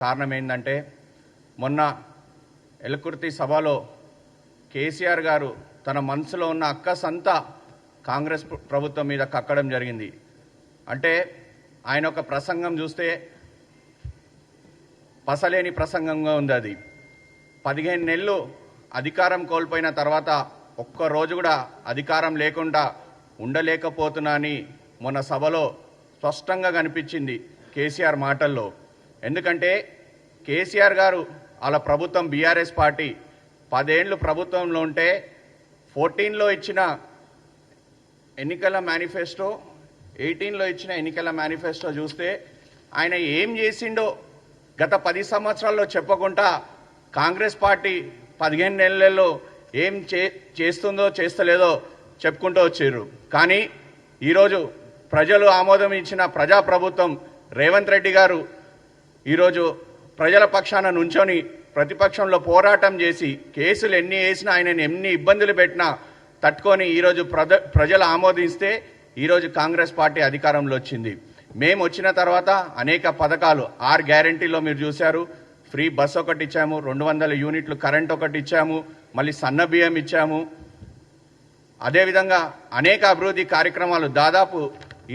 కారణం ఏంటంటే మొన్న ఎలకుర్తి సభలో కేసీఆర్ గారు తన మనసులో ఉన్న అక్కసంతా కాంగ్రెస్ ప్రభుత్వం మీద కక్కడం జరిగింది. అంటే ఆయన ఒక ప్రసంగం చూస్తే పసలేని ప్రసంగంగా ఉంది. అది 15 నెలలు అధికారం కోల్పోయిన తర్వాత ఒక్కరోజు కూడా అధికారం లేకుండా ఉండలేకపోతున్నా అని మొన్న సభలో స్పష్టంగా కనిపించింది కేసీఆర్ మాటల్లో. ఎందుకంటే కేసీఆర్ గారు వాళ్ళ ప్రభుత్వం బీఆర్ఎస్ పార్టీ 10 ఏళ్ళు ప్రభుత్వంలో ఉంటే 14లో ఇచ్చిన ఎన్నికల మేనిఫెస్టో 18లో ఇచ్చిన ఎన్నికల మేనిఫెస్టో చూస్తే ఆయన ఏం చేసిండో గత 10 సంవత్సరాల్లో చెప్పకుండా కాంగ్రెస్ పార్టీ 15 నెలల్లో ఏం చేస్తుందో చేస్తలేదో చెప్పుకుంటూ వచ్చారు. కానీ ఈరోజు ప్రజలు ఆమోదం ఇచ్చిన ప్రజాప్రభుత్వం రేవంత్ రెడ్డి గారు ఈరోజు ప్రజల పక్షాన నుంచొని ప్రతిపక్షంలో పోరాటం చేసి కేసులు ఎన్ని వేసినా ఆయనని ఎన్ని ఇబ్బందులు పెట్టినా తట్టుకొని ఈరోజు ప్రజలు ఆమోదిస్తే ఈరోజు కాంగ్రెస్ పార్టీ అధికారంలో వచ్చింది. మేము వచ్చిన తర్వాత అనేక పథకాలు 6 గ్యారంటీలో మీరు చూశారు. ఫ్రీ బస్ ఒకటి ఇచ్చాము, 200 యూనిట్లు కరెంట్ ఒకటి ఇచ్చాము, మళ్ళీ సన్న బియ్యం ఇచ్చాము. అదేవిధంగా అనేక అభివృద్ధి కార్యక్రమాలు దాదాపు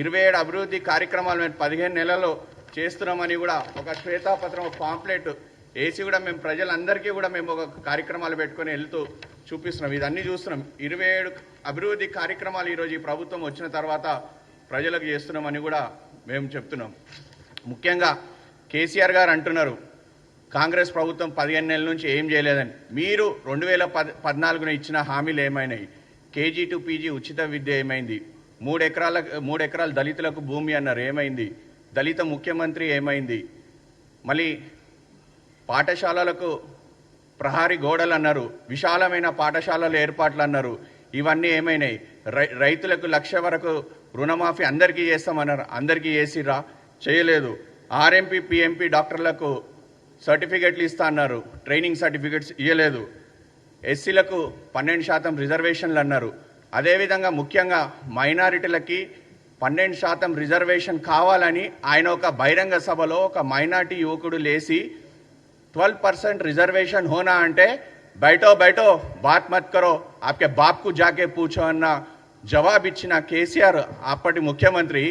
27 అభివృద్ధి కార్యక్రమాలు మేము 15 నెలల్లో చేస్తున్నామని కూడా ఒక శ్వేతాపత్రం ఒక పాంప్లెట్ వేసి కూడా మేము ప్రజలందరికీ కూడా మేము ఒక కార్యక్రమాలు పెట్టుకొని వెళ్తూ చూపిస్తున్నాం. ఇదన్నీ చూస్తున్నాం. 27 అభివృద్ధి కార్యక్రమాలు ఈరోజు ఈ ప్రభుత్వం వచ్చిన తర్వాత ప్రజలకు చేస్తున్నామని కూడా మేము చెప్తున్నాం. ముఖ్యంగా కేసీఆర్ గారు అంటున్నారు కాంగ్రెస్ ప్రభుత్వం 15 నెలల నుంచి ఏం చేయలేదని. మీరు 2014 ఇచ్చిన హామీలు ఏమైనాయి? కేజీ టు పీజీ ఉచిత విద్య ఏమైంది? 3 ఎకరాల దళితులకు భూమి అన్నారు, ఏమైంది? దళిత ముఖ్యమంత్రి ఏమైంది? మళ్ళీ పాఠశాలలకు ప్రహారీ గోడలు అన్నారు, విశాలమైన పాఠశాలల ఏర్పాట్లు అన్నారు, ఇవన్నీ ఏమైనాయి? రైతులకు 1,00,000 వరకు రుణమాఫీ అందరికీ చేస్తామన్నారు, అందరికీ చేసిరా? చేయలేదు. ఆర్ఎంపీ పిఎంపీ డాక్టర్లకు సర్టిఫికెట్లు ఇస్తా అన్నారు, ట్రైనింగ్ సర్టిఫికెట్స్ ఇవ్వలేదు. ఎస్సీలకు 12% రిజర్వేషన్లు అన్నారు. అదేవిధంగా ముఖ్యంగా మైనారిటీలకి 12% రిజర్వేషన్ కావాలని ఆయన ఒక బహిరంగ సభలో ఒక మైనార్టీ యువకుడు లేచి 12% रिजर्वेशन होना అంటే बैठो बैठो बात मत करो आपके बाप को जाके पूछो అన్న జవాబు ఇచ్చిన కేసీఆర్ అప్పటి ముఖ్యమంత్రి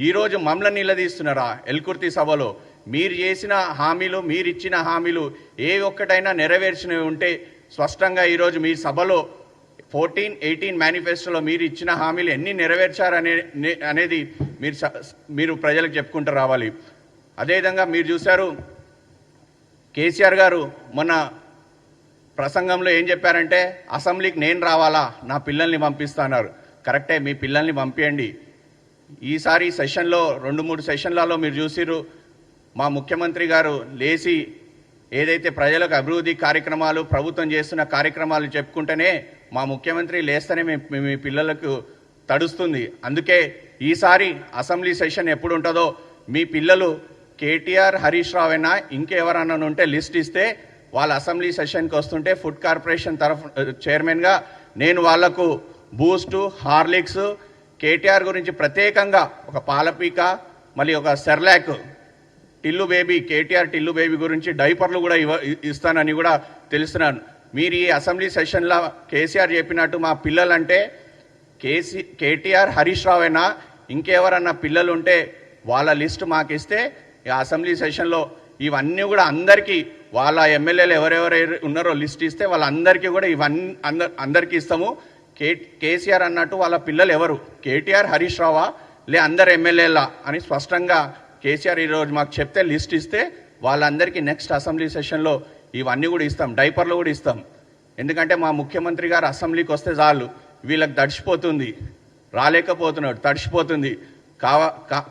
ఈరోజు మమ్మల్ని నిలదీస్తున్నారా ఎల్కుర్తి సభలో? మీరు చేసిన హామీలు, మీరు ఇచ్చిన హామీలు ఏ ఒక్కటైనా నెరవేర్చినవి ఉంటే స్పష్టంగా ఈరోజు మీ సభలో 14-18 మేనిఫెస్టోలో మీరు ఇచ్చిన హామీలు ఎన్ని నెరవేర్చారనేది మీరు ప్రజలకు చెప్పుకుంటూ రావాలి. అదేవిధంగా మీరు చూశారు కేసీఆర్ గారు మొన్న ప్రసంగంలో ఏం చెప్పారంటే అసెంబ్లీకి నేను రావాలా, నా పిల్లల్ని పంపిస్తున్నారు. కరెక్టే, మీ పిల్లల్ని పంపించండి. ఈసారి సెషన్లో 2-3 సెషన్లలో మీరు చూసిరు మా ముఖ్యమంత్రి గారు లేచి ఏదైతే ప్రజలకు అభివృద్ధి కార్యక్రమాలు ప్రభుత్వం చేస్తున్న కార్యక్రమాలు చెప్పుకుంటేనే మా ముఖ్యమంత్రి లేస్తేనే మీ పిల్లలకు తడుస్తుంది. అందుకే ఈసారి అసెంబ్లీ సెషన్ ఎప్పుడు ఉంటుందో మీ పిల్లలు కేటీఆర్ హరీష్ రావు అయినా ఇంకెవరన్నా ఉంటే లిస్ట్ ఇస్తే వాళ్ళ అసెంబ్లీ సెషన్కి వస్తుంటే ఫుడ్ కార్పొరేషన్ చైర్మన్గా నేను వాళ్లకు బూస్ట్, హార్లిక్స్, కేటీఆర్ గురించి ప్రత్యేకంగా ఒక పాలపీక, మళ్ళీ ఒక Cerelac, Tillu baby, KTR Tillu baby గురించి డైపర్లు కూడా ఇస్తానని కూడా తెలుస్తున్నాను. మీరు ఈ అసెంబ్లీ సెషన్లో కేసీఆర్ చెప్పినట్టు మా పిల్లలంటే కేటీఆర్ హరీష్ రావు అయినా ఇంకెవరన్నా పిల్లలు ఉంటే వాళ్ళ లిస్ట్ మాకు ఇస్తే ఈ అసెంబ్లీ సెషన్లో ఇవన్నీ కూడా అందరికీ వాళ్ళ ఎమ్మెల్యేలు ఎవరెవరు ఉన్నారో లిస్ట్ ఇస్తే వాళ్ళందరికీ కూడా ఇవన్నీ అందరికీ ఇస్తాము. కేసీఆర్ అన్నట్టు వాళ్ళ పిల్లలు ఎవరు, కేటీఆర్ హరీష్ రావా లే అందరు ఎమ్మెల్యేలా అని స్పష్టంగా కేసీఆర్ ఈరోజు మాకు చెప్తే లిస్ట్ ఇస్తే వాళ్ళందరికీ నెక్స్ట్ అసెంబ్లీ సెషన్లో ఇవన్నీ కూడా ఇస్తాం, డైపర్లు కూడా ఇస్తాం. ఎందుకంటే మా ముఖ్యమంత్రి గారు అసెంబ్లీకి వస్తే చాలు వీళ్ళకి తడిచిపోతుంది, రాలేకపోతున్నాడు, తడిచిపోతుంది.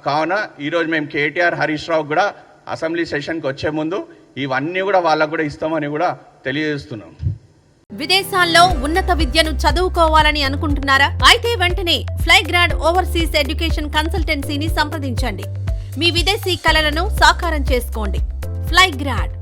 కావున ఈరోజు మేము కేటీఆర్ హరీష్ రావు కూడా అసెంబ్లీ సెషన్కి వచ్చే ముందు ఇవన్నీ కూడా వాళ్ళకు కూడా ఇస్తామని కూడా తెలియజేస్తున్నాం. విదేశాల్లో ఉన్నత విద్యను చదువుకోవాలని అనుకుంటున్నారా? అయితే వెంటనే ఫ్లైగ్రాడ్ ఓవర్సీస్ ఎడ్యుకేషన్ కన్సల్టెన్సీని సంప్రదించండి. మీ విదేశీ కలలను సాకారం చేసుకోండి. ఫ్లైగ్రాడ్